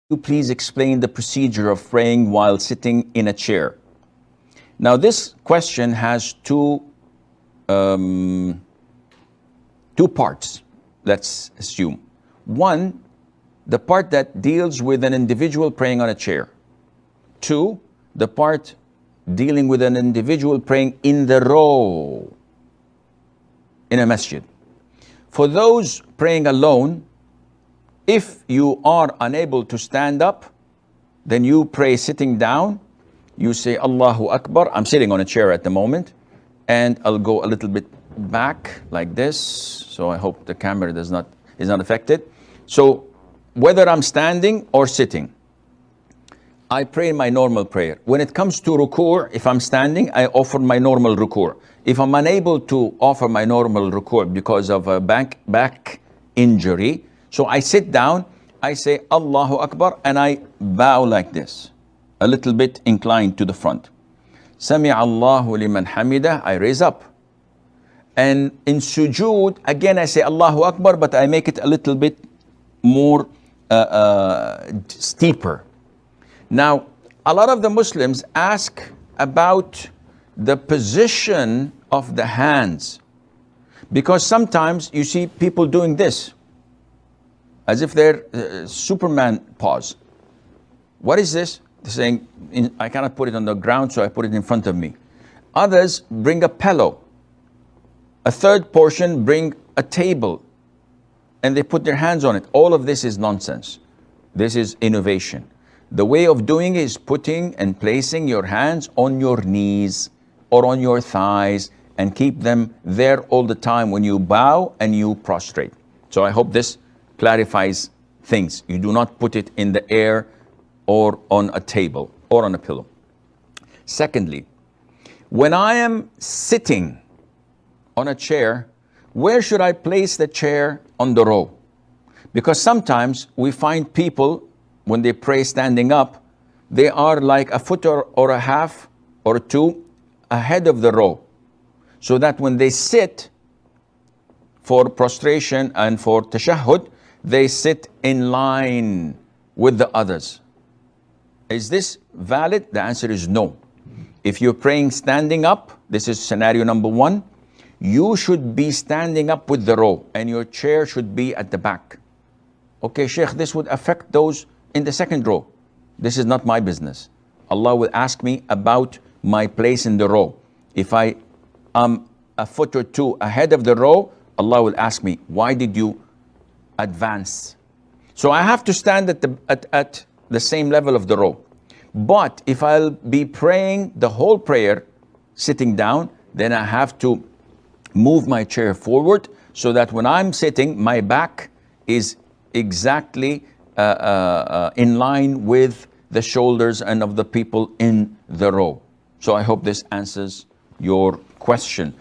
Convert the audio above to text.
you please explain the procedure of praying while sitting in a chair? Now, this question has two parts, let's assume. One, the part that deals with an individual praying on a chair. Two, the part dealing with an individual praying in the row in a masjid. For those praying alone, if you are unable to stand up, then you pray sitting down. You say Allahu Akbar. I'm sitting on a chair at the moment, and I'll go a little bit back like this. So I hope the camera is not affected. So whether I'm standing or sitting, I pray my normal prayer. When it comes to ruku', if I'm standing, I offer my normal ruku'. If I'm unable to offer my normal ruku' because of a back injury, so I sit down, I say Allahu Akbar, and I bow like this, a little bit inclined to the front. Sami Allahu liman hamida, I raise up. And in sujood, again I say Allahu Akbar, but I make it a little bit more steeper. Now, a lot of the Muslims ask about the position of the hands, because sometimes you see people doing this, as if they're Superman pose. What is this? They're saying, I cannot put it on the ground, so I put it in front of me. Others bring a pillow. A third portion bring a table, and they put their hands on it. All of this is nonsense. This is innovation. The way of doing it is putting and placing your hands on your knees or on your thighs and keep them there all the time when you bow and you prostrate. So I hope this clarifies things. You do not put it in the air or on a table or on a pillow. Secondly, when I am sitting on a chair, where should I place the chair on the row? Because sometimes we find people, when they pray standing up, they are like a foot or a half or two ahead of the row, so that when they sit for prostration and for tashahhud, they sit in line with the others. Is this valid? The answer is no. If you're praying standing up, this is scenario number one, you should be standing up with the row and your chair should be at the back. Okay, Sheikh, this would affect those in the second row. This is not my business. Allah will ask me about my place in the row. If I am a foot or two ahead of the row, Allah will ask me, why did you advance? So I have to stand at the same level of the row. But if I'll be praying the whole prayer sitting down, then I have to move my chair forward so that when I'm sitting, my back is exactly in line with the shoulders and of the people in the row. So I hope this answers your question.